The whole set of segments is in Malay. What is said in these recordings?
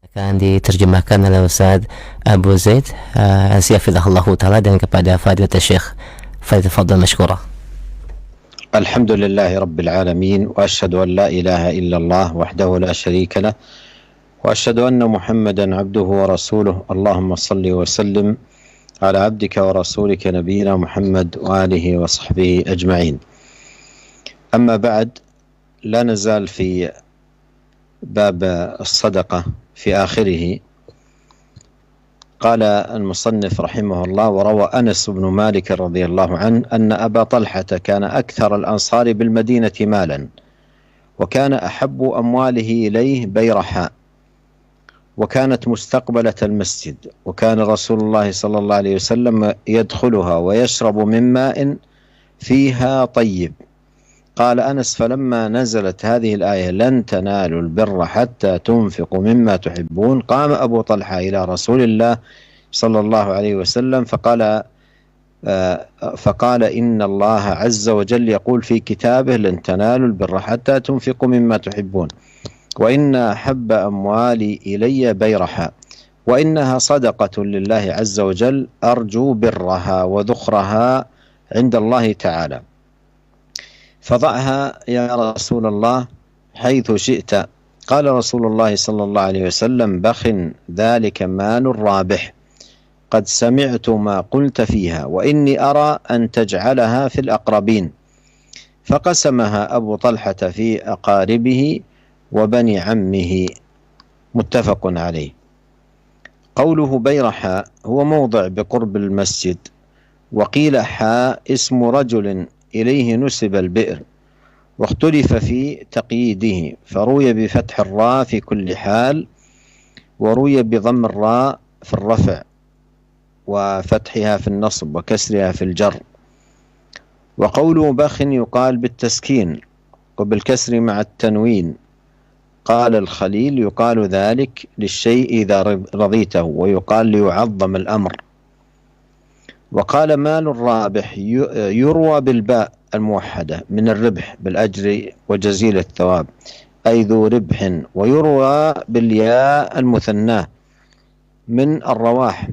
akan diterjemahkan oleh Ustaz Abu Zaid Hafizahullah Ta'ala dan kepada Fadilat Syekh Fadil Mashkura. الحمد لله رب العالمين وأشهد أن لا إله إلا الله وحده لا شريك له وأشهد أن محمدا عبده ورسوله اللهم صل وسلم على عبدك ورسولك نبينا محمد وآله وصحبه أجمعين. أما بعد، لا نزال في باب الصدقة في آخره. قال المصنف رحمه الله: وروى أنس بن مالك رضي الله عنه أن أبا طلحة كان أكثر الأنصار بالمدينة مالا، وكان أحب أمواله إليه بيرحاء، وكانت مستقبلة المسجد، وكان رسول الله صلى الله عليه وسلم يدخلها ويشرب من ماء فيها طيب. قال أنس: فلما نزلت هذه الآية لن تنالوا البر حتى تنفقوا مما تحبون، قام أبو طلحة إلى رسول الله صلى الله عليه وسلم فقال إن الله عز وجل يقول في كتابه: لن تنالوا البر حتى تنفقوا مما تحبون، وإن أحب أموالي إلي بيرحاء، وإنها صدقة لله عز وجل أرجو برها وذخرها عند الله تعالى، فضعها يا رسول الله حيث شئت. قال رسول الله صلى الله عليه وسلم: بخ ذلك مال رابح، قد سمعت ما قلت فيها، وإني أرى أن تجعلها في الأقربين. فقسمها أبو طلحة في أقاربه وبني عمه. متفق عليه. قوله بيرحاء هو موضع بقرب المسجد، وقيل حاء اسم رجل إليه نسب البئر، واختلف في تقييده، فروي بفتح الراء في كل حال، وروي بضم الراء في الرفع وفتحها في النصب وكسرها في الجر. وقوله بخ يقال بالتسكين وبالكسر مع التنوين. قال الخليل: يقال ذلك للشيء إذا رضيته، ويقال ليعظم الأمر. وقال مال الرابح يروى بالباء الموحدة من الربح بالأجر وجزيل الثواب، أي ذو ربح، ويروى بالياء المثناه من الرواح،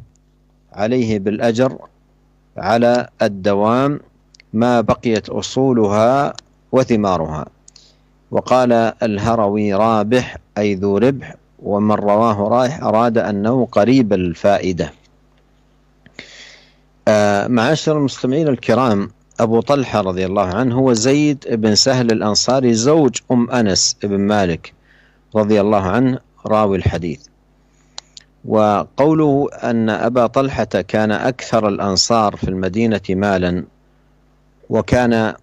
عليه بالأجر على الدوام ما بقيت أصولها وثمارها. وقال الهروي: رابح أي ذو ربح، ومن رواه رايح أراد أنه قريب الفائدة. معاشر المستمعين الكرام، أبو طلحة رضي الله عنه هو زيد بن سهل الأنصاري زوج أنس بن مالك رضي الله عنه راوي الحديث. وقوله أن أبا طلحة كان أكثر الأنصار في المدينة مالا، وكان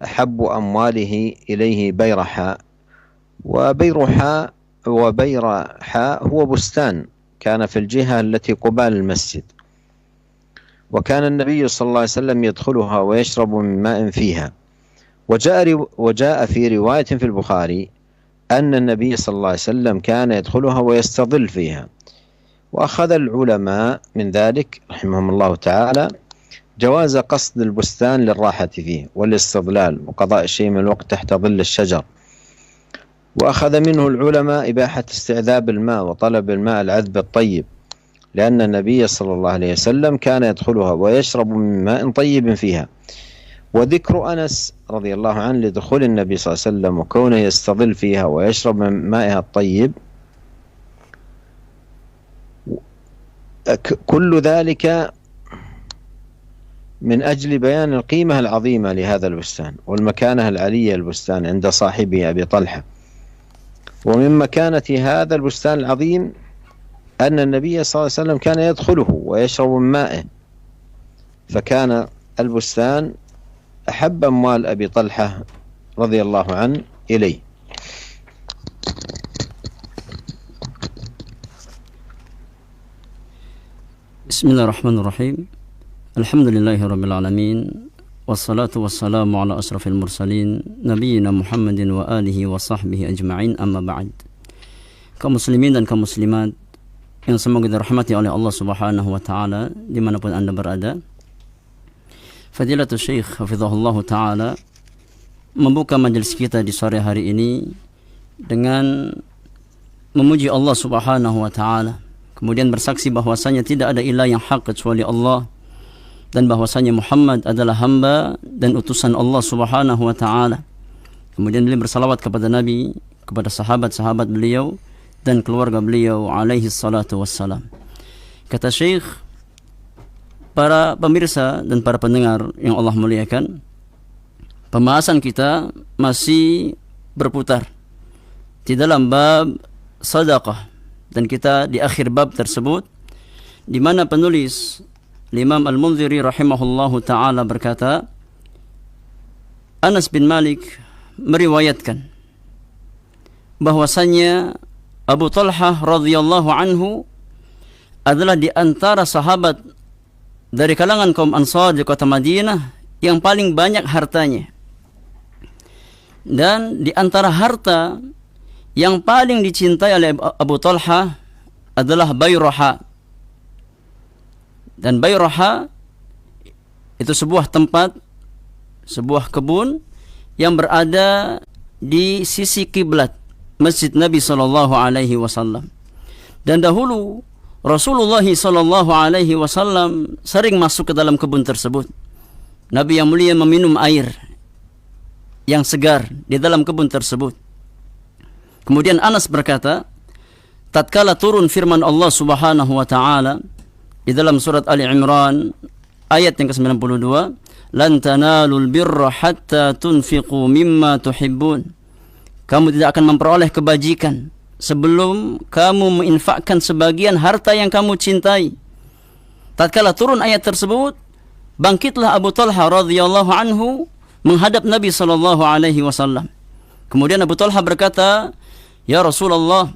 أحب أمواله إليه بيرحاء. وبيرحاء هو بستان كان في الجهة التي قبال المسجد، وكان النبي صلى الله عليه وسلم يدخلها ويشرب من ماء فيها. وجاء في رواية في البخاري أن النبي صلى الله عليه وسلم كان يدخلها ويستظل فيها. وأخذ العلماء من ذلك رحمهم الله تعالى جواز قصد البستان للراحة فيه والاستظلال وقضاء شيء من الوقت تحت ظل الشجر. وأخذ منه العلماء إباحة استعذاب الماء وطلب الماء العذب الطيب، لأن النبي صلى الله عليه وسلم كان يدخلها ويشرب من ماء طيب فيها. وذكر أنس رضي الله عنه لدخول النبي صلى الله عليه وسلم وكونه يستظل فيها ويشرب من مائها الطيب، كل ذلك من أجل بيان القيمة العظيمة لهذا البستان والمكانة العلية للبستان عند صاحبه أبي طلحة. ومن مكانة هذا البستان العظيم أن النبي صلى الله عليه وسلم كان يدخله ويشرب من مائه، فكان البستان أحب أموال أبي طلحة رضي الله عنه إليه. بسم الله الرحمن الرحيم. الحمد لله رب العالمين، والصلاة والسلام على أشرف المرسلين نبينا محمد وآله وصحبه أجمعين. أما بعد. Kaum muslimin dan kaum muslimat yang semoga dirahmati oleh Allah Subhanahu wa taala dimanapun Anda berada. Fadilatul Syekh hafizahullah taala membuka majelis kita di sore hari ini dengan memuji Allah Subhanahu wa taala, kemudian bersaksi bahwasanya tidak ada ilah yang hak kecuali Allah, dan bahwasanya Muhammad adalah hamba dan utusan Allah Subhanahu wa taala. Kemudian beliau bersalawat kepada Nabi, kepada sahabat-sahabat beliau dan keluarga beliau alaihi salatu wassalam. Kata Syekh, para pemirsa dan para pendengar yang Allah muliakan, pembahasan kita masih berputar di dalam bab sedekah, dan kita di akhir bab tersebut di mana penulis Imam Al-Munziri rahimahullahu taala berkata, Anas bin Malik meriwayatkan bahwasanya Abu Talhah radhiyallahu anhu adalah di antara sahabat dari kalangan kaum Ansar di kota Madinah yang paling banyak hartanya. Dan di antara harta yang paling dicintai oleh Abu Talha adalah Bayraha. Dan Bayraha itu sebuah tempat, sebuah kebun yang berada di sisi kiblat Masjid Nabi sallallahu alaihi wasallam. Dan dahulu Rasulullah sallallahu alaihi wasallam sering masuk ke dalam kebun tersebut. Nabi yang mulia meminum air yang segar di dalam kebun tersebut. Kemudian Anas berkata, tatkala turun firman Allah Subhanahu wa taala di dalam surat Ali Imran ayat yang ke-92, lan tanalul birra hatta tunfiqu mimma tuhibbun. Kamu tidak akan memperoleh kebajikan sebelum kamu menginfakkan sebagian harta yang kamu cintai. Tatkala turun ayat tersebut, bangkitlah Abu Talha radhiyallahu anhu menghadap Nabi sallallahu alaihi wasallam. Kemudian Abu Talha berkata, "Ya Rasulullah,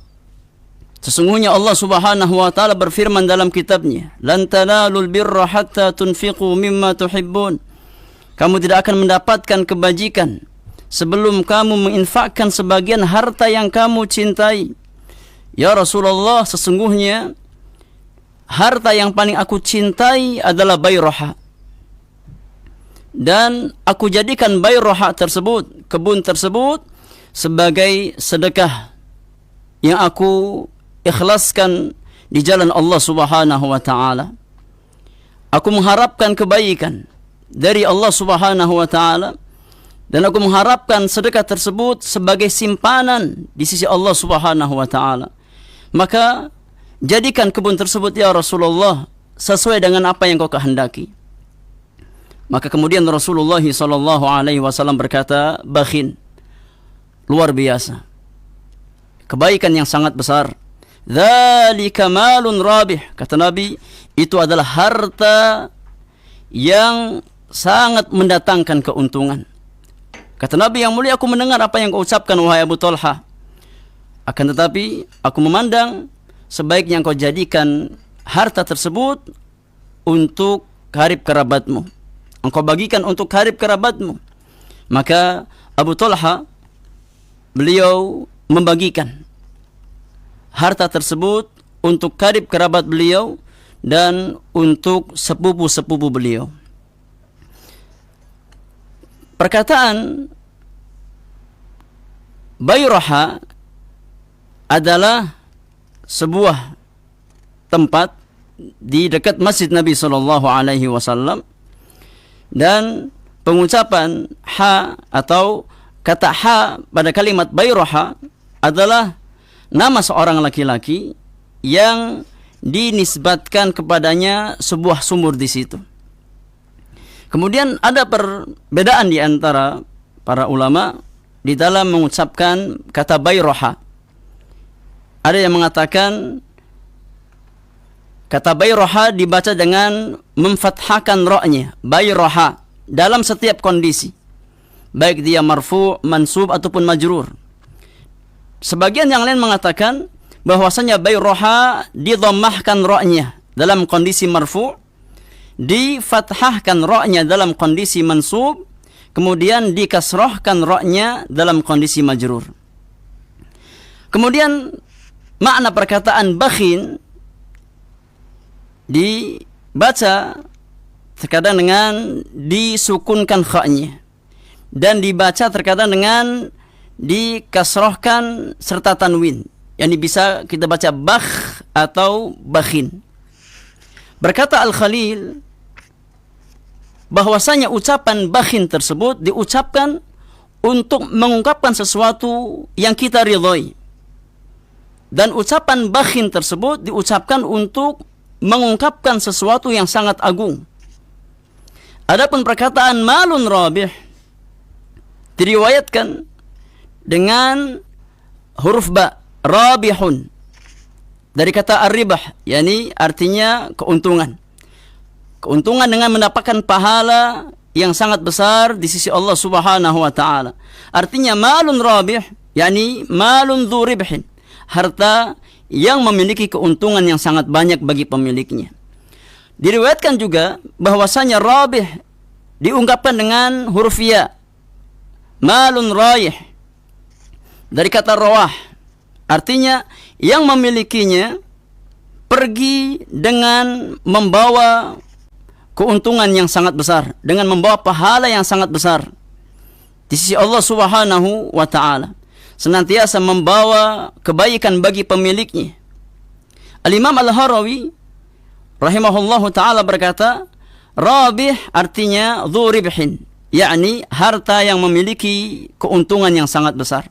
sesungguhnya Allah Subhanahu wa taala berfirman dalam kitabnya, lan tanalul birra hatta tunfiqu mimma tuhibbun." Kamu tidak akan mendapatkan kebajikan sebelum kamu menginfakkan sebagian harta yang kamu cintai. Ya Rasulullah, sesungguhnya harta yang paling aku cintai adalah Bayraha. Dan aku jadikan Bayraha tersebut, kebun tersebut, sebagai sedekah yang aku ikhlaskan di jalan Allah Subhanahu wa taala. Aku mengharapkan kebaikan dari Allah Subhanahu wa taala, dan aku mengharapkan sedekah tersebut sebagai simpanan di sisi Allah Subhanahu wa taala. Maka jadikan kebun tersebut ya Rasulullah sesuai dengan apa yang kau kehendaki. Maka kemudian Rasulullah sallallahu alaihi wasallam berkata, bakhin, luar biasa, kebaikan yang sangat besar. Dzalika malun rabih, kata Nabi, itu adalah harta yang sangat mendatangkan keuntungan. Kata Nabi yang mulia, aku mendengar apa yang kau ucapkan wahai Abu Talha. Akan tetapi aku memandang sebaiknya kau jadikan harta tersebut untuk karib kerabatmu. Engkau bagikan untuk karib kerabatmu. Maka Abu Talha, beliau membagikan harta tersebut untuk karib kerabat beliau dan untuk sepupu-sepupu beliau. Perkataan Bayraha adalah sebuah tempat di dekat Masjid Nabi sallallahu alaihi wasallam, dan pengucapan ha atau kata ha pada kalimat Bayraha adalah nama seorang laki-laki yang dinisbatkan kepadanya sebuah sumur di situ. Kemudian ada perbedaan di antara para ulama di dalam mengucapkan kata Bayraha. Ada yang mengatakan kata Bayraha dibaca dengan memfathahkan ra-nya, Bayraha, dalam setiap kondisi, baik dia marfu', mansub ataupun majrur. Sebagian yang lain mengatakan bahwasanya Bayraha didhammahkan ra-nya dalam kondisi marfu', difathahkan ra-nya dalam kondisi mansub, kemudian dikasrahkan ra-nya dalam kondisi majrur. Kemudian makna perkataan bakhin dibaca terkadang dengan disukunkan kha-nya, dan dibaca terkadang dengan dikasrahkan serta tanwin, Yani bisa kita baca bakh atau bakhin. Berkata Al-Khalil bahwasanya ucapan bakhin tersebut diucapkan untuk mengungkapkan sesuatu yang kita ridhoi. Dan ucapan bakhin tersebut diucapkan untuk mengungkapkan sesuatu yang sangat agung. Adapun perkataan malun rabih diriwayatkan dengan huruf ba, rabihun, dari kata ar-ribah, yakni artinya keuntungan. Keuntungan dengan mendapatkan pahala yang sangat besar di sisi Allah Subhanahu wa taala. Artinya malun rabih, yakni malun dzu ribhin, harta yang memiliki keuntungan yang sangat banyak bagi pemiliknya. Diriwayatkan juga bahwasanya rabih diungkapkan dengan huruf ya, malun rayih, dari kata rawah, artinya yang memilikinya pergi dengan membawa keuntungan yang sangat besar, dengan membawa pahala yang sangat besar di sisi Allah Subhanahu wa taala, senantiasa membawa kebaikan bagi pemiliknya. Al-Imam Al-Harawi rahimahullahu ta'ala berkata, rabih artinya dzu ribhin, yakni harta yang memiliki keuntungan yang sangat besar.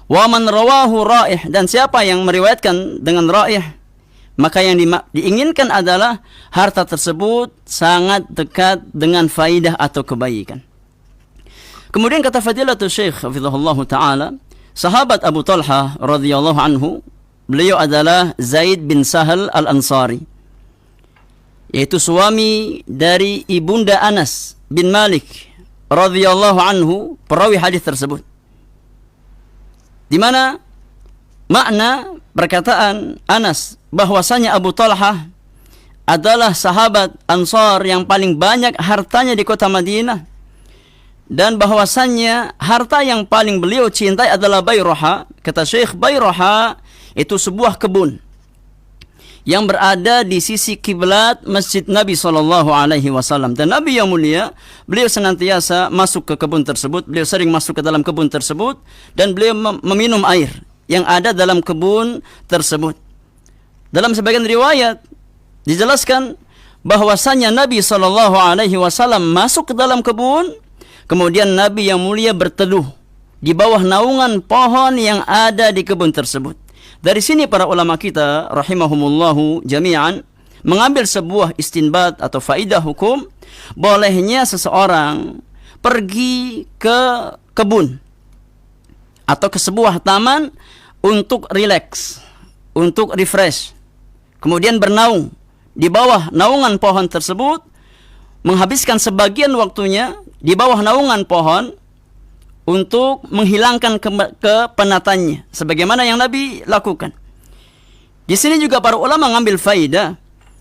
Wa man rawahu raih, dan siapa yang meriwayatkan dengan raih, maka yang diinginkan adalah harta tersebut sangat dekat dengan faidah atau kebaikan. Kemudian kata Fadilatul Syekh hafizahullahu ta'ala, sahabat Abu Talha radhiyallahu anhu, beliau adalah Zaid bin Sahal al-Ansari, yaitu suami dari ibunda Anas bin Malik radhiyallahu anhu, perawi hadis tersebut. Di mana makna perkataan Anas bahwasanya Abu Talha adalah sahabat Ansar yang paling banyak hartanya di kota Madinah, dan bahwasannya harta yang paling beliau cintai adalah Bayroha. Kata Syekh, Bayroha itu sebuah kebun yang berada di sisi kiblat Masjid Nabi SAW. Dan Nabi yang mulia, beliau senantiasa masuk ke kebun tersebut, beliau sering masuk ke dalam kebun tersebut, dan beliau meminum air yang ada dalam kebun tersebut. Dalam sebagian riwayat dijelaskan bahwasanya Nabi SAW masuk ke dalam kebun, kemudian Nabi yang mulia berteduh di bawah naungan pohon yang ada di kebun tersebut. Dari sini para ulama kita rahimahumullahu jami'an mengambil sebuah istinbat atau faidah hukum, bolehnya seseorang pergi ke kebun atau ke sebuah taman untuk relax, untuk refresh, kemudian bernaung di bawah naungan pohon tersebut, menghabiskan sebagian waktunya di bawah naungan pohon untuk menghilangkan kepenatannya, sebagaimana yang Nabi lakukan. Di sini juga para ulama mengambil faidah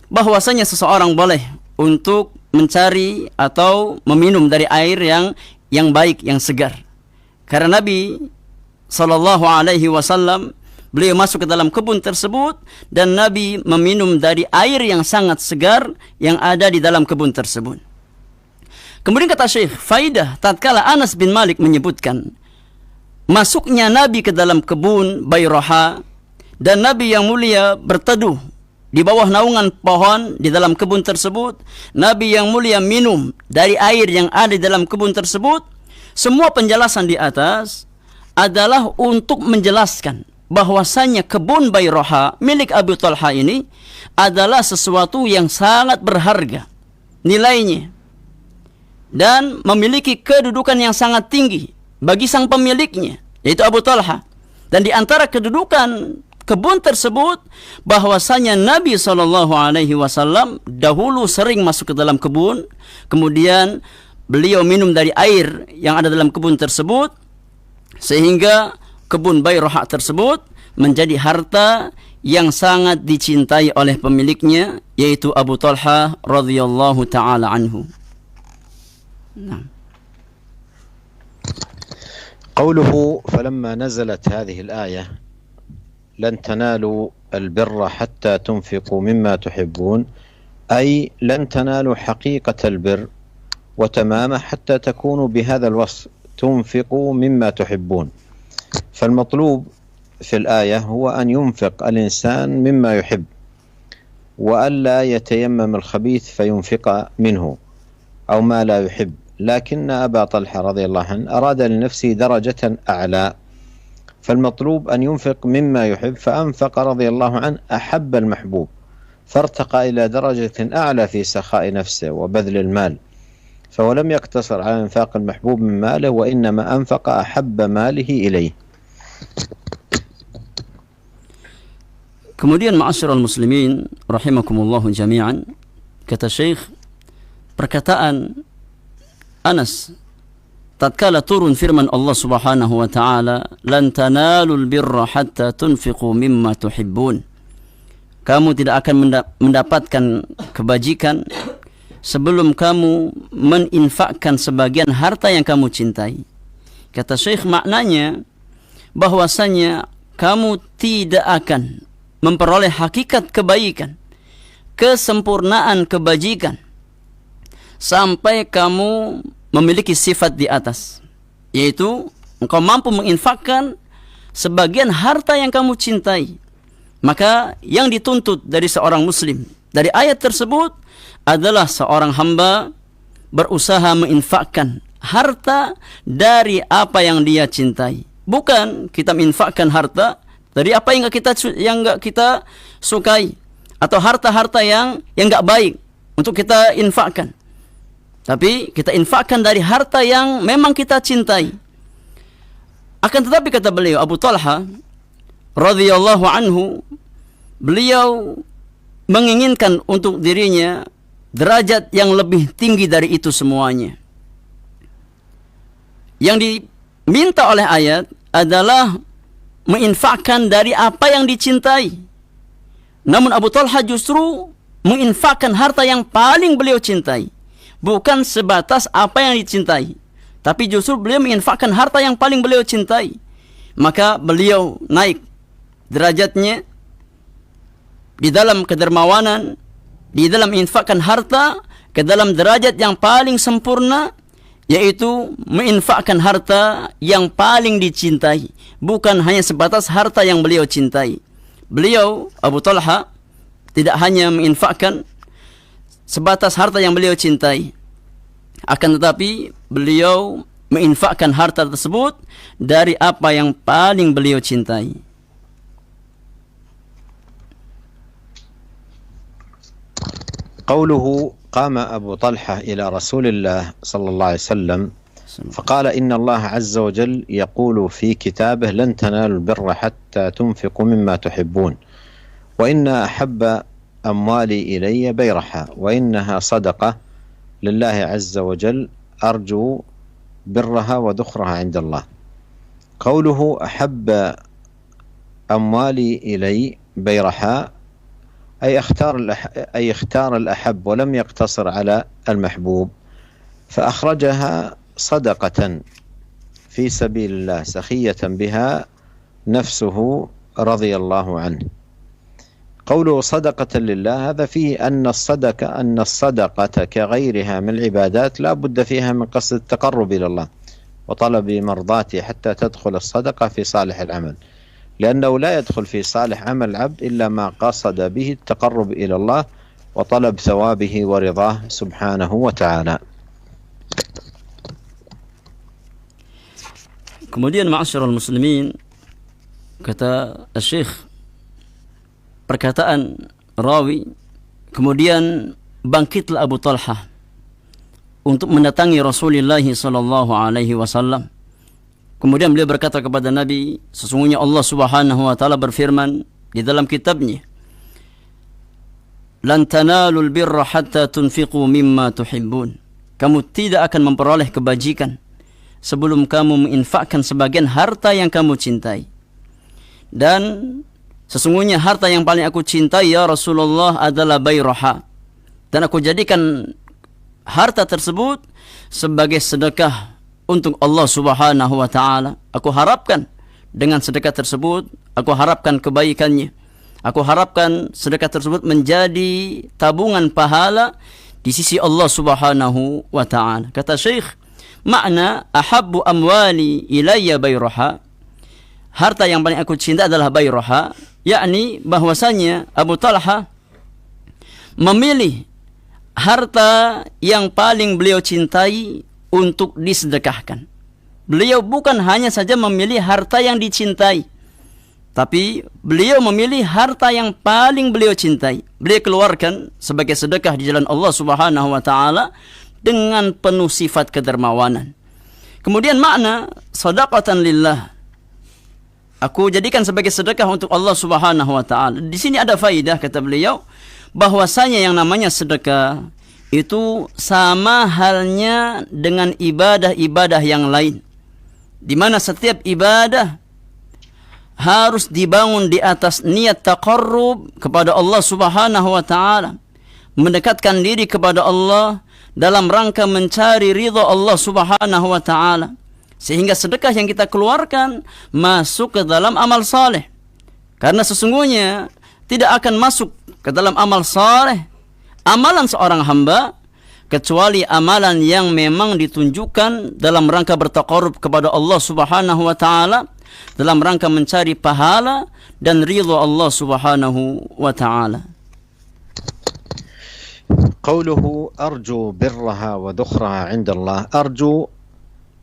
bahwasanya seseorang boleh untuk mencari atau meminum dari air yang baik, yang segar. Karena Nabi SAW beliau masuk ke dalam kebun tersebut dan Nabi meminum dari air yang sangat segar yang ada di dalam kebun tersebut. Kemudian kata Syekh, faidah tatkala Anas bin Malik menyebutkan masuknya Nabi ke dalam kebun Bayroha dan Nabi yang mulia berteduh di bawah naungan pohon di dalam kebun tersebut, Nabi yang mulia minum dari air yang ada di dalam kebun tersebut. Semua penjelasan di atas adalah untuk menjelaskan bahwasanya kebun Bayroha milik Abu Talha ini adalah sesuatu yang sangat berharga nilainya dan memiliki kedudukan yang sangat tinggi bagi sang pemiliknya, yaitu Abu Talha. Dan di antara kedudukan kebun tersebut bahwasanya Nabi SAW dahulu sering masuk ke dalam kebun, kemudian beliau minum dari air yang ada dalam kebun tersebut, sehingga kebun Bayroha tersebut menjadi harta yang sangat dicintai oleh pemiliknya, yaitu Abu Talha radhiyallahu ta'ala anhu. نعم. قوله فلما نزلت هذه الآية لن تنالوا البر حتى تنفقوا مما تحبون، أي لن تنالوا حقيقة البر وتمامه حتى تكونوا بهذا الوصف، تنفقوا مما تحبون. فالمطلوب في الآية هو أن ينفق الإنسان مما يحب وألا يتيمم الخبيث فينفق منه أو ما لا يحب، لكن أبا طلحة رضي الله عنه أراد لنفسه درجة أعلى، فالمطلوب أن ينفق مما يحب، فأنفق رضي الله عنه أحب المحبوب، فارتقى إلى درجة أعلى في سخاء نفسه وبذل المال، فهو لم يقتصر على إنفاق المحبوب من ماله، وإنما أنفق أحب ماله إليه. Kemudian ma'asyiral muslimin rahimakumullah jami'an, kata Syekh, perkataan Anas tatkala turun firman Allah Subhanahu wa taala, lan tanalul birra hatta tunfiqu mimma tuhibbun, kamu tidak akan mendapatkan kebajikan sebelum kamu meninfakkan sebagian harta yang kamu cintai. Kata Syekh, maknanya bahwasanya kamu tidak akan memperoleh hakikat kebaikan, kesempurnaan kebajikan, sampai kamu memiliki sifat di atas, yaitu engkau mampu menginfakkan sebagian harta yang kamu cintai. Maka yang dituntut dari seorang muslim dari ayat tersebut adalah seorang hamba berusaha menginfakkan harta dari apa yang dia cintai. Bukan kita menginfakkan harta dari apa yang enggak kita sukai, atau harta-harta yang enggak baik untuk kita infakkan. Tapi kita infakkan dari harta yang memang kita cintai. Akan tetapi kata beliau, Abu Talha radhiyallahu anhu, beliau menginginkan untuk dirinya derajat yang lebih tinggi dari itu semuanya. Yang diminta oleh ayat adalah menginfakkan dari apa yang dicintai. Namun Abu Talha justru menginfakkan harta yang paling beliau cintai. Bukan sebatas apa yang dicintai, tapi justru beliau menginfakkan harta yang paling beliau cintai. Maka beliau naik derajatnya di dalam kedermawanan, di dalam menginfakkan harta ke dalam derajat yang paling sempurna, yaitu menginfakkan harta yang paling dicintai, bukan hanya sebatas harta yang beliau cintai. Beliau, Abu Talha, tidak hanya menginfakkan sebatas harta yang beliau cintai, akan tetapi beliau menginfakkan harta tersebut dari apa yang paling beliau cintai. قوله قام أبو طلحة إلى رسول الله صلى الله عليه وسلم فقال إن الله عز وجل يقول في كتابه لن تنالوا البر حتى تنفقوا مما تحبون وإن أحب أموالي إلي بيرحة وإنها صدقة لله عز وجل أرجو برها وذخرها عند الله. قوله أحب أموالي إلي بيرحة أي اختار الأحب ولم يقتصر على المحبوب، فأخرجها صدقة في سبيل الله سخية بها نفسه رضي الله عنه. قوله صدقة لله هذا فيه أن الصدقة كغيرها من العبادات لا بد فيها من قصد التقرب إلى الله وطلب مرضاته حتى تدخل الصدقة في صالح العمل، لأنه لا يدخل في صالح عمل العبد إلا ما قصد به التقرب إلى الله وطلب ثوابه ورضاه سبحانه وتعالى. Kemudian ma'asyiral muslimin, kata Syekh, perkataan rawi, kemudian bangkitlah Abu Talha untuk mendatangi Rasulullah sallallahu alaihi wasallam. Kemudian beliau berkata kepada Nabi, sesungguhnya Allah Subhanahu wa taala berfirman di dalam kitabnya, lan tanalul birra hatta tunfiqu mimma tuhibbun, kamu tidak akan memperoleh kebajikan sebelum kamu menginfakkan sebagian harta yang kamu cintai. Dan sesungguhnya harta yang paling aku cintai ya Rasulullah adalah bayraha, dan aku jadikan harta tersebut sebagai sedekah untuk Allah Subhanahu wa taala. Aku harapkan dengan sedekah tersebut, aku harapkan kebaikannya. Aku harapkan sedekah tersebut menjadi tabungan pahala di sisi Allah Subhanahu wa taala. Kata Syekh, makna ahabbu amwali ilayya bayraha, harta yang paling aku cinta adalah Bayroha, yakni bahwasanya Abu Talha memilih harta yang paling beliau cintai untuk disedekahkan. Beliau bukan hanya saja memilih harta yang dicintai, tapi beliau memilih harta yang paling beliau cintai. Beliau keluarkan sebagai sedekah di jalan Allah Subhanahu wa taala dengan penuh sifat kedermawanan. Kemudian makna shadaqatan lillah, aku jadikan sebagai sedekah untuk Allah Subhanahu wa taala. Di sini ada faidah, kata beliau, bahwasanya yang namanya sedekah itu sama halnya dengan ibadah-ibadah yang lain, di mana setiap ibadah harus dibangun di atas niat taqarrub kepada Allah Subhanahu wa taala, mendekatkan diri kepada Allah dalam rangka mencari ridha Allah Subhanahu wa taala. Sehingga sedekah yang kita keluarkan masuk ke dalam amal saleh. Karena sesungguhnya tidak akan masuk ke dalam amal saleh amalan seorang hamba kecuali amalan yang memang ditunjukkan dalam rangka bertaqarrub kepada Allah Subhanahu wa taala, dalam rangka mencari pahala dan ridha Allah Subhanahu wa taala. قوله أرجو برها وذخرها عند الله. أرجو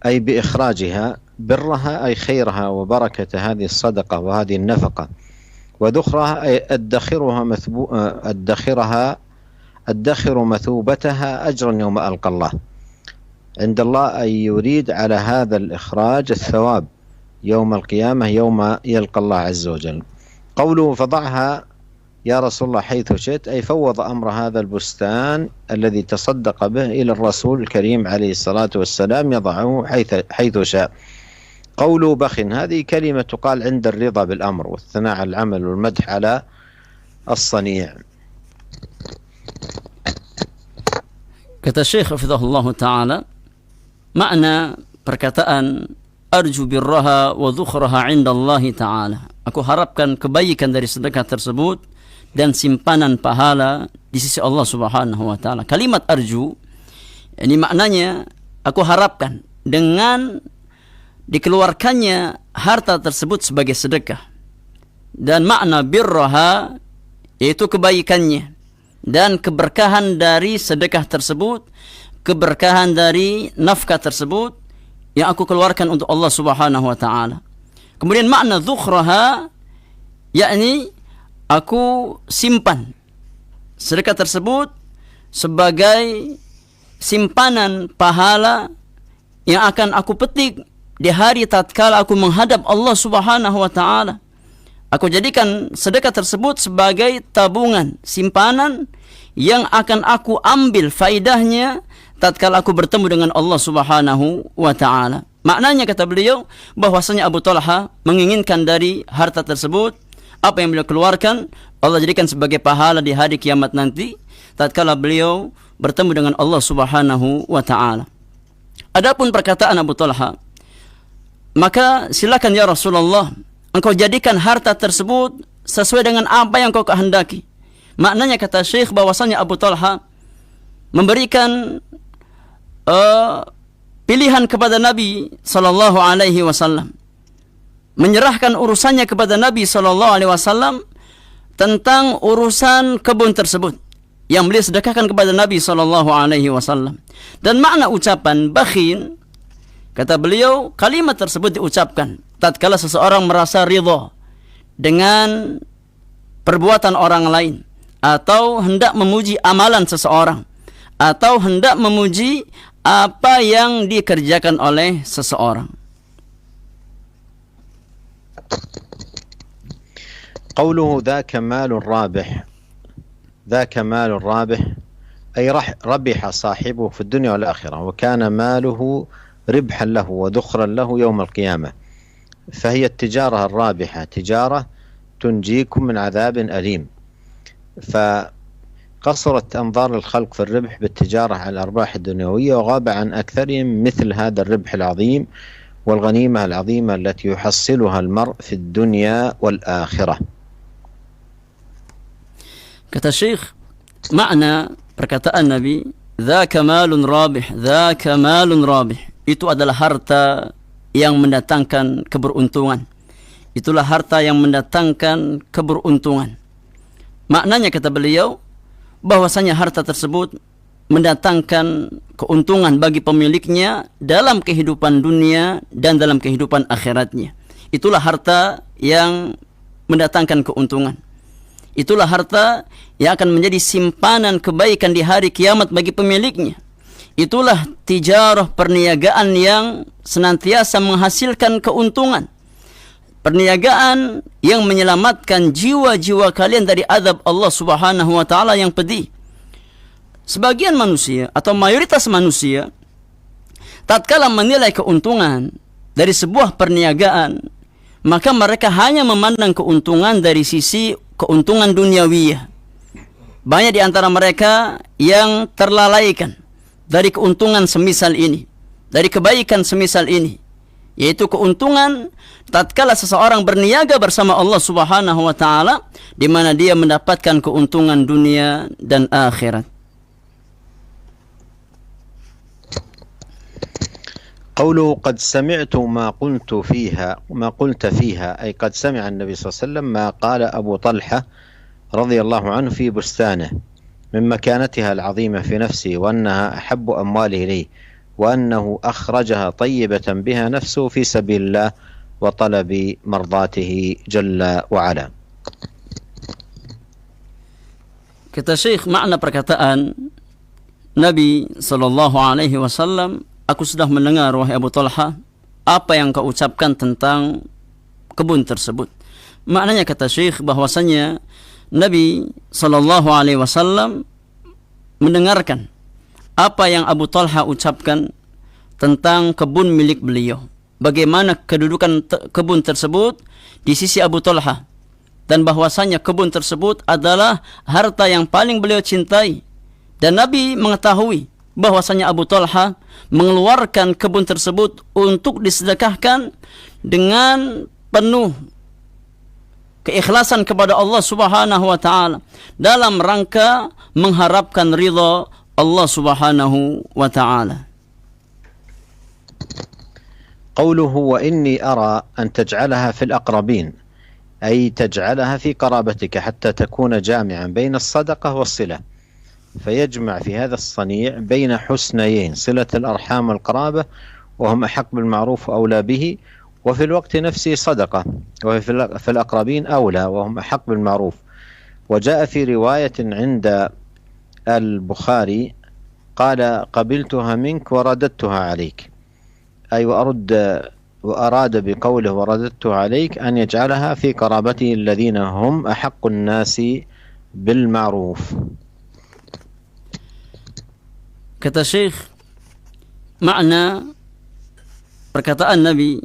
أي بإخراجها، برها أي خيرها وبركة هذه الصدقة وهذه النفقة، وذخرها أي أدخر مثوبتها أجرا يوم ألقى الله. عند الله أي يريد على هذا الإخراج الثواب يوم القيامة يوم يلقى الله عز وجل. قوله فضعها يا رسول الله حيث شئت، أي فوض أمر هذا البستان الذي تصدق به إلى الرسول الكريم عليه الصلاة والسلام يضعه حيث شاء. قوله بخ، هذه كلمة تقال عند الرضا بالأمر والثناء على العمل والمدح على الصنيع. Kata Syekh hafizahullah ta'ala, makna perkataan arju birraha wa dhukhraha indallahi ta'ala, aku harapkan kebaikan dari sedekah tersebut dan simpanan pahala di sisi Allah Subhanahu wa taala. Kalimat arju ini maknanya aku harapkan dengan dikeluarkannya harta tersebut sebagai sedekah. Dan makna birraha yaitu kebaikannya dan keberkahan dari sedekah tersebut, keberkahan dari nafkah tersebut yang aku keluarkan untuk Allah Subhanahu wa taala. Kemudian makna dhukhraha yakni aku simpan sedekah tersebut sebagai simpanan pahala yang akan aku petik di hari tatkala aku menghadap Allah Subhanahu wa taala. Aku jadikan sedekah tersebut sebagai tabungan, simpanan yang akan aku ambil faidahnya tatkala aku bertemu dengan Allah Subhanahu wa taala. Maknanya, kata beliau, bahwasanya Abu Talha menginginkan dari harta tersebut apa yang beliau keluarkan Allah jadikan sebagai pahala di hari kiamat nanti tatkala beliau bertemu dengan Allah Subhanahu wa taala. Adapun perkataan Abu Talha, maka silakan ya Rasulullah, engkau jadikan harta tersebut sesuai dengan apa yang kau kehendaki. Maknanya, kata Syekh, bahwasanya Abu Talha memberikan pilihan kepada Nabi sallallahu alaihi wasallam, menyerahkan urusannya kepada Nabi sallallahu alaihi wasallam tentang urusan kebun tersebut yang beliau sedekahkan kepada Nabi sallallahu alaihi wasallam. Dan makna ucapan bakhin, kata beliau, kalimat tersebut diucapkan tatkala seseorang merasa ridha dengan perbuatan orang lain, atau hendak memuji amalan seseorang, atau hendak memuji apa yang dikerjakan oleh seseorang. قوله ذاك مال رابح، ذاك مال رابح أي ربح صاحبه في الدنيا والآخرة، وكان ماله ربحا له وذخرا له يوم القيامة، فهي التجارة الرابحة تجارة تنجيكم من عذاب أليم. فقصرت أنظار الخلق في الربح بالتجارة على الأرباح الدنيوية، وغاب عن أكثرهم مثل هذا الربح العظيم والغنيمة العظيمة التي يحصلها المرء في الدنيا والآخرة. Kata Syekh, makna perkataan Nabi, dzaka malun rabih, dzaka malun rabih, itu adalah harta yang mendatangkan keberuntungan, itulah harta yang mendatangkan keberuntungan. Maknanya kata beliau, bahwasanya harta tersebut mendatangkan keuntungan bagi pemiliknya dalam kehidupan dunia dan dalam kehidupan akhiratnya. Itulah harta yang mendatangkan keuntungan. Itulah harta yang akan menjadi simpanan kebaikan di hari kiamat bagi pemiliknya. Itulah tijarah, perniagaan yang senantiasa menghasilkan keuntungan. Perniagaan yang menyelamatkan jiwa-jiwa kalian dari azab Allah Subhanahu wa taala yang pedih. Sebagian manusia atau mayoritas manusia tatkala menilai keuntungan dari sebuah perniagaan, maka mereka hanya memandang keuntungan dari sisi keuntungan duniawiyah. Banyak di antara mereka yang terlalaikan dari keuntungan semisal ini, dari kebaikan semisal ini, yaitu keuntungan tatkala seseorang berniaga bersama Allah Subhanahu wa taala, di mana dia mendapatkan keuntungan dunia dan akhirat. قوله قد سمعت ما قلت فيها أي قد سمع النبي صلى الله عليه وسلم ما قال أبو طلحة رضي الله عنه في بستانه من مكانتها العظيمة في نفسه وأنها أحب أمواله إليه وأنه أخرجها طيبة بها نفسه في سبيل الله وطلب مرضاته جل وعلا. Kata Syekh, makna perkataan Nabi sallallahu alaihi wasallam, aku sudah mendengar wahai Abu Talha apa yang kau ucapkan tentang kebun tersebut. Maknanya kata Syekh bahwasanya Nabi sallallahu alaihi wasallam mendengarkan apa yang Abu Talha ucapkan tentang kebun milik beliau. Bagaimana kedudukan kebun tersebut di sisi Abu Talha, dan bahwasanya kebun tersebut adalah harta yang paling beliau cintai. Dan Nabi mengetahui bahwasanya Abu Talha mengeluarkan kebun tersebut untuk disedekahkan dengan penuh keikhlasan kepada Allah Subhanahu wa taala dalam rangka mengharapkan ridha Allah Subhanahu wa taala. قوله وإني أرى أن تجعلها في الأقربين أي تجعلها في قرابتك حتى تكون جامعا بين الصدقة والصلة، فيجمع في هذا الصنيع بين حسنيين صلة الأرحام والقرابة وهم أحق بالمعروف أولى به، وفي الوقت نفسه صدقة وفي الأقربين أولى وهم أحق بالمعروف. وجاء في رواية عند البخاري قال قبلتها منك ورددتها عليك، أي وأراد بقوله ورددتها عليك أن يجعلها في قرابته الذين هم أحق الناس بالمعروف. Kata Syekh, makna perkataan Nabi,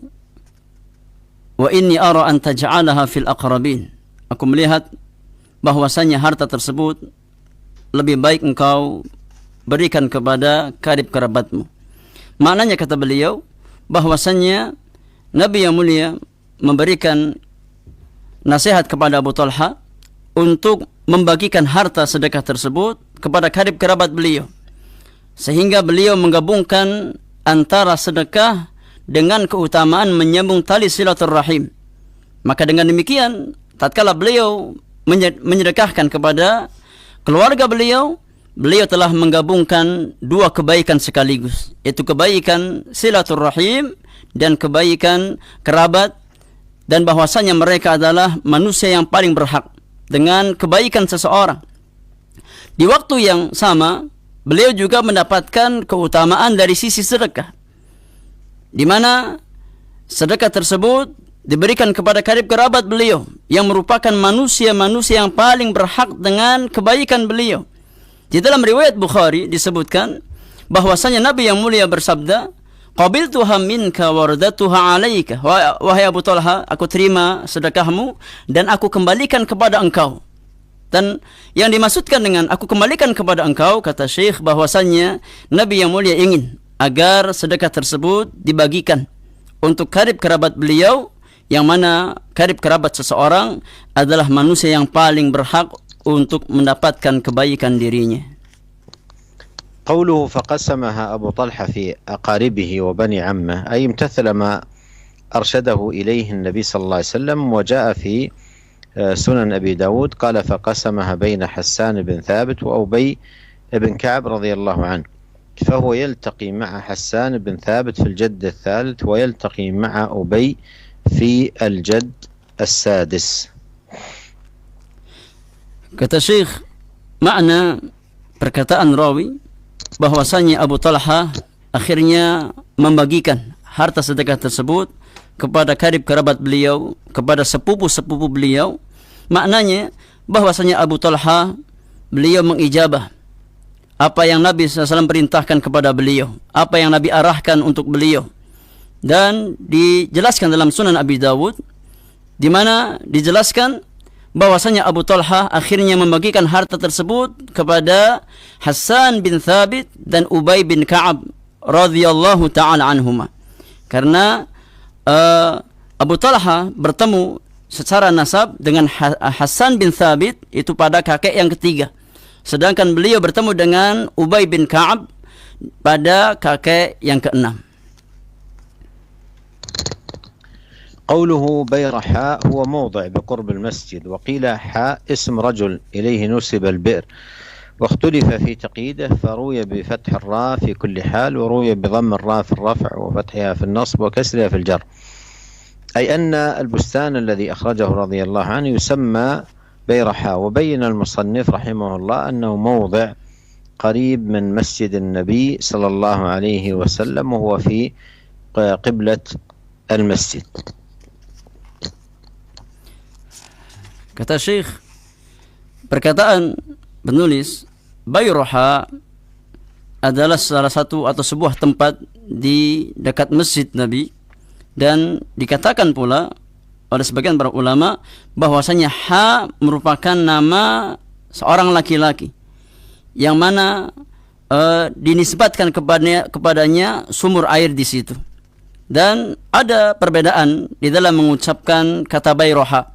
wa inni ara an taj'alaha fil aqrabin, aku melihat bahwasanya harta tersebut lebih baik engkau berikan kepada karib kerabatmu. Maknanya kata beliau bahwasanya Nabi yang mulia memberikan nasihat kepada Abu Talha untuk membagikan harta sedekah tersebut kepada karib kerabat beliau, sehingga beliau menggabungkan antara sedekah dengan keutamaan menyambung tali silaturrahim. Maka dengan demikian, tatkala beliau menyedekahkan kepada keluarga beliau, beliau telah menggabungkan dua kebaikan sekaligus, yaitu kebaikan silaturrahim dan kebaikan kerabat, dan bahwasanya mereka adalah manusia yang paling berhak dengan kebaikan seseorang. Di waktu yang sama, beliau juga mendapatkan keutamaan dari sisi sedekah, di mana sedekah tersebut diberikan kepada karib kerabat beliau yang merupakan manusia-manusia yang paling berhak dengan kebaikan beliau. Di dalam riwayat Bukhari disebutkan bahwasanya Nabi yang mulia bersabda, qabiltuha minka waradatuha alaika, wahai Abu Talha, aku terima sedekahmu dan aku kembalikan kepada engkau. Dan yang dimaksudkan dengan aku kembalikan kepada engkau, kata Syekh, bahwasanya Nabi yang mulia ingin agar sedekah tersebut dibagikan untuk karib kerabat beliau, yang mana karib kerabat seseorang adalah manusia yang paling berhak untuk mendapatkan kebaikan dirinya. قوله فقسمها أبو طلحة في أقاربه وبني عمه أي امتثل ما أرشده إليه النبي صلى الله عليه وسلم، وجاء في سنن أبي داود قال فقسمها بين حسان بن ثابت وأبي بن كعب رضي الله عنه، فهو يلتقي مع حسان بن ثابت في الجد الثالث ويلتقي مع أبي في الجد السادس. Kata Syekh, makna perkataan rawi bahwasanya Abu Talha akhirnya membagikan harta sedekah tersebut kepada karib kerabat beliau, kepada sepupu-sepupu beliau. Maknanya bahwasanya Abu Talha beliau mengijabah apa yang Nabi SAW perintahkan kepada beliau, apa yang Nabi arahkan untuk beliau. Dan dijelaskan dalam Sunan Abi Dawud, di mana dijelaskan bahwasanya Abu Talha akhirnya membagikan harta tersebut kepada Hassan bin Thabit dan Ubay bin Ka'ab radhiyallahu ta'ala anhuma. Karena Abu Talha bertemu secara nasab dengan Hassan bin Thabit itu pada kakek yang ketiga, sedangkan beliau bertemu dengan Ubay bin Ka'ab pada kakek yang keenam. قوله بيرحاء هو موضع بقرب المسجد، وقيل حاء اسم رجل إليه نسب البئر، واختلف في تقييده، فروي بفتح الراء في كل حال، وروي بضم الراء في الرفع وفتحها في النصب وكسرها في الجر، أي أن البستان الذي أخرجه رضي الله عنه يسمى بيرحاء. وبين المصنف رحمه الله أنه موضع قريب من مسجد النبي صلى الله عليه وسلم، وهو في قبلة المسجد. Kata Syekh, perkataan penulis Bayroha adalah salah satu atau sebuah tempat di dekat masjid Nabi, dan dikatakan pula oleh sebagian para ulama bahwasanya Ha merupakan nama seorang laki-laki yang mana dinisbatkan kepadanya sumur air di situ. Dan ada perbedaan di dalam mengucapkan kata Bayroha.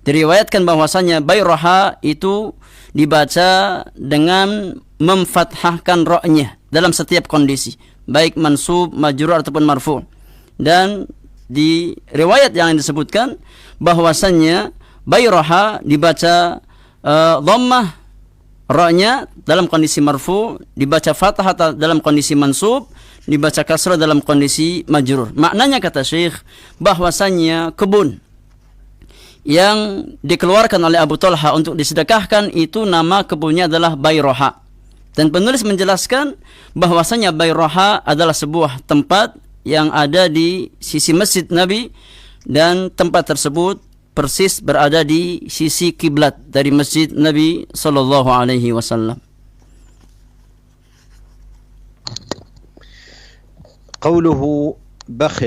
Diriwayatkan bahwasanya Bayroha itu dibaca dengan memfathahkan ra-nya dalam setiap kondisi, baik mansub, majrur ataupun marfu'. Dan di riwayat yang disebutkan bahwasanya Bayroha dibaca dhammah ra-nya dalam kondisi marfu', dibaca fathah dalam kondisi mansub, dibaca kasrah dalam kondisi majrur. Maknanya kata Syekh bahwasanya kebun yang dikeluarkan oleh Abu Talha untuk disedekahkan itu nama kebunnya adalah Bayroha. Dan penulis menjelaskan bahwasanya Bayroha adalah sebuah tempat yang ada di sisi masjid Nabi, dan tempat tersebut persis berada di sisi kiblat dari masjid Nabi sallallahu alaihi wasallam. قوله بخ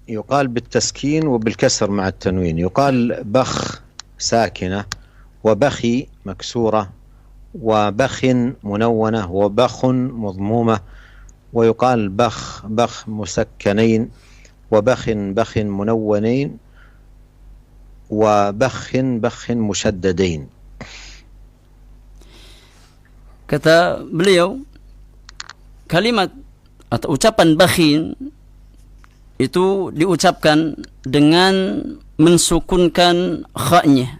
يقال بالتسكين وبالكسر مع التنوين، يقال بخ ساكنة وبخي مكسورة وبخ منونة وبخ مضمومة، ويقال بخ مسكنين وبخ منونين وبخ مشددين. Kata beliau, kalimat atau ucapan bakhin itu diucapkan dengan mensukunkan kha-nya,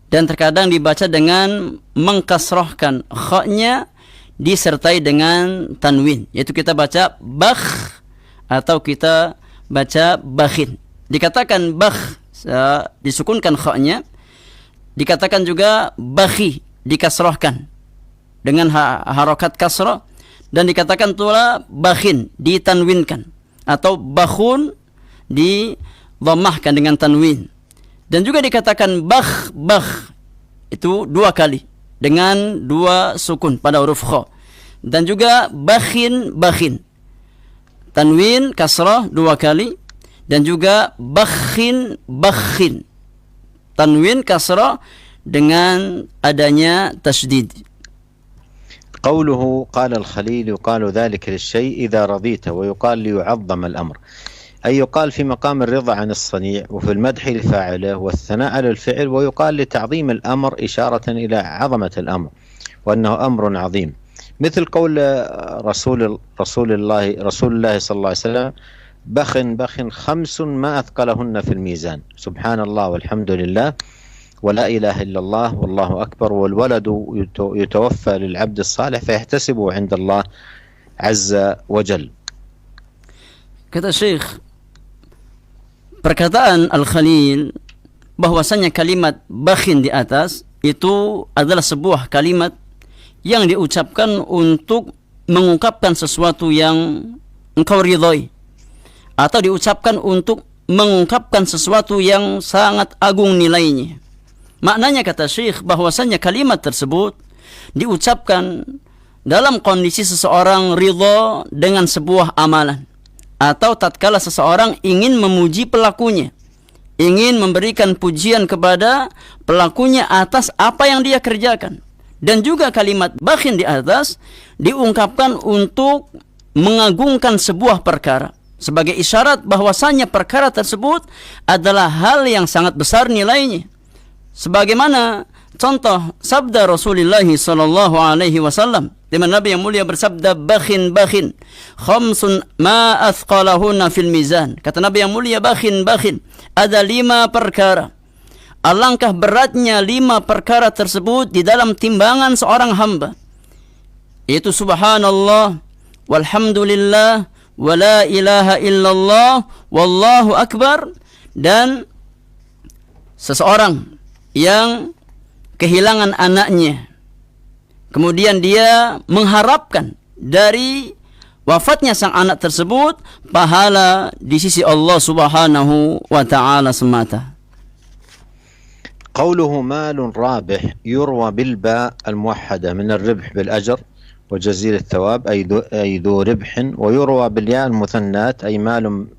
dan terkadang dibaca dengan mengkasrahkan kha-nya disertai dengan tanwin, yaitu kita baca bakh atau kita baca bakhin. Dikatakan bakh disukunkan kha-nya, dikatakan juga bakhi dikasrahkan dengan harokat kasrah, dan dikatakan pula bakhin ditanwinkan atau bakhun didhammahkan dengan tanwin. Dan juga dikatakan bakh itu dua kali dengan dua sukun pada huruf kha. Dan juga bakhin tanwin kasrah dua kali, dan juga bakhin tanwin kasrah dengan adanya tasydid. قوله قال الخليل يقال ذلك للشيء إذا رضيت، ويقال ليعظم الأمر، أي يقال في مقام الرضا عن الصنيع، وفي المدح لفاعله والثناء على الفعل، ويقال لتعظيم الأمر إشارة إلى عظمة الأمر وأنه أمر عظيم، مثل قول رسول الله صلى الله عليه وسلم بخ 5 ما أثقلهن في الميزان، سبحان الله والحمد لله ولا إله إلا الله والله أكبر، والولد يتوفى للعبد الصالح فيحتسبه عند الله عز وجل. Kata Syekh, perkataan Al-Khalil bahwasanya kalimat bakhin di atas itu adalah sebuah kalimat yang diucapkan untuk mengungkapkan sesuatu yang engkau ridhoi, atau diucapkan untuk mengungkapkan sesuatu yang sangat agung nilainya. Maknanya kata Syekh bahwasanya kalimat tersebut diucapkan dalam kondisi seseorang ridha dengan sebuah amalan, atau tatkala seseorang ingin memuji pelakunya, ingin memberikan pujian kepada pelakunya atas apa yang dia kerjakan. Dan juga kalimat bakhin di atas diungkapkan untuk mengagungkan sebuah perkara, sebagai isyarat bahwasanya perkara tersebut adalah hal yang sangat besar nilainya. Sebagaimana contoh sabda Rasulullah sallallahu alaihi wasallam, di mana Nabi yang mulia bersabda, bakhin khamsun ma athqalahunna fil mizan. Kata Nabi yang mulia, bakhin ada 5 perkara, alangkah beratnya 5 perkara tersebut di dalam timbangan seorang hamba. Itu subhanallah walhamdulillah wa la ilaha illallah wallahu akbar. Dan seseorang yang kehilangan anaknya, kemudian dia mengharapkan dari wafatnya sang anak tersebut pahala di sisi Allah Subhanahu wa taala semata. قوله مال رابح يروى بالباء الموحدة من الربح بالأجر وجزيل الثواب أي ذو ربح، ويروى بالياء المثنات أي مال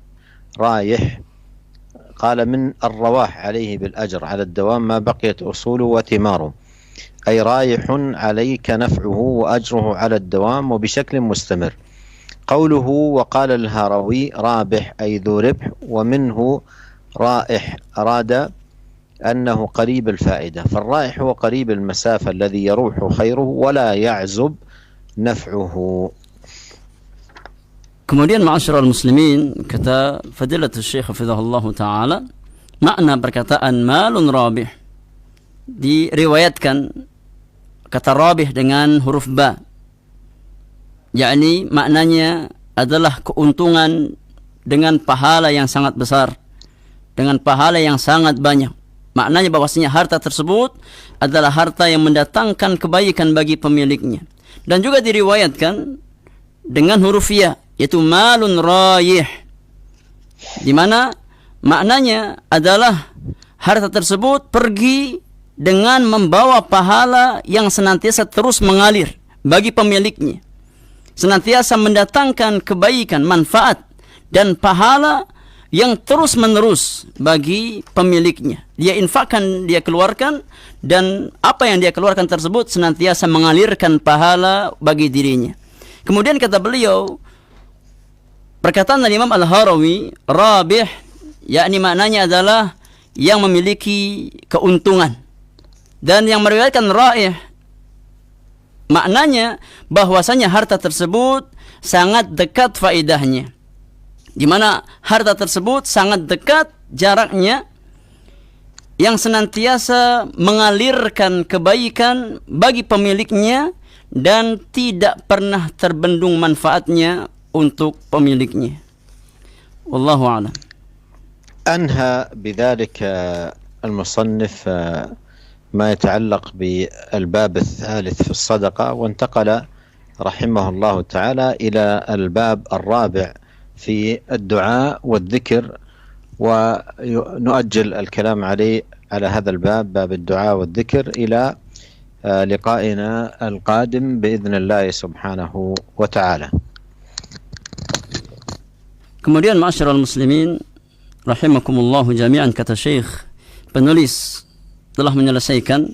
رايح، قال من الرواح عليه بالأجر على الدوام ما بقيت أصوله وثماره، أي رايح عليك نفعه وأجره على الدوام وبشكل مستمر. قوله وقال الهروي رابح أي ذو ربح، ومنه رائح أراد أنه قريب الفائدة، فالرائح هو قريب المسافة الذي يروح خيره ولا يعزب نفعه. Kemudian ma'asyiral muslimin, kata Fadilatul Syekh hafizahullah ta'ala, makna perkataan malun rabih diriwayatkan kata rabih dengan huruf ba, yakni maknanya adalah keuntungan dengan pahala yang sangat besar, dengan pahala yang sangat banyak. Maknanya bahwasanya harta tersebut adalah harta yang mendatangkan kebaikan bagi pemiliknya. Dan juga diriwayatkan dengan huruf ya, yaitu malun rayih, di mana maknanya adalah harta tersebut pergi dengan membawa pahala yang senantiasa terus mengalir bagi pemiliknya, senantiasa mendatangkan kebaikan, manfaat dan pahala yang terus menerus bagi pemiliknya. Dia infakkan, dia keluarkan, dan apa yang dia keluarkan tersebut senantiasa mengalirkan pahala bagi dirinya. Kemudian kata beliau, perkataan Imam Al-Harawi rabih, yakni maknanya adalah yang memiliki keuntungan. Dan yang meriwayatkan raih, maknanya bahwasanya harta tersebut sangat dekat faedahnya, di mana harta tersebut sangat dekat jaraknya, yang senantiasa mengalirkan kebaikan bagi pemiliknya dan tidak pernah terbendung manfaatnya untuk pemiliknya. Wallahu a'lam. أنهى بذلك المصنف ما يتعلق بالباب الثالث في الصدقة، وانتقل رحمه الله تعالى إلى الباب الرابع في الدعاء والذكر، ونؤجل الكلام على هذا الباب، باب الدعاء والذكر، إلى لقائنا القادم بإذن الله سبحانه وتعالى. Kemudian ma'asyiral muslimin rahimakumullahu jami'an, kata Syekh, penulis telah menyelesaikan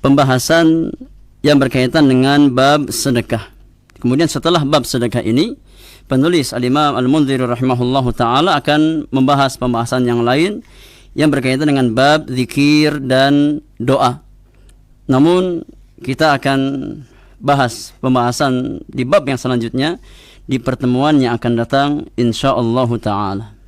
pembahasan yang berkaitan dengan bab sedekah. Kemudian setelah bab sedekah ini, penulis Al-Imam Al-Mundhiri rahimahullahu ta'ala akan membahas pembahasan yang lain yang berkaitan dengan bab zikir dan doa. Namun kita akan bahas pembahasan di bab yang selanjutnya, di pertemuan yang akan datang insyaallah taala.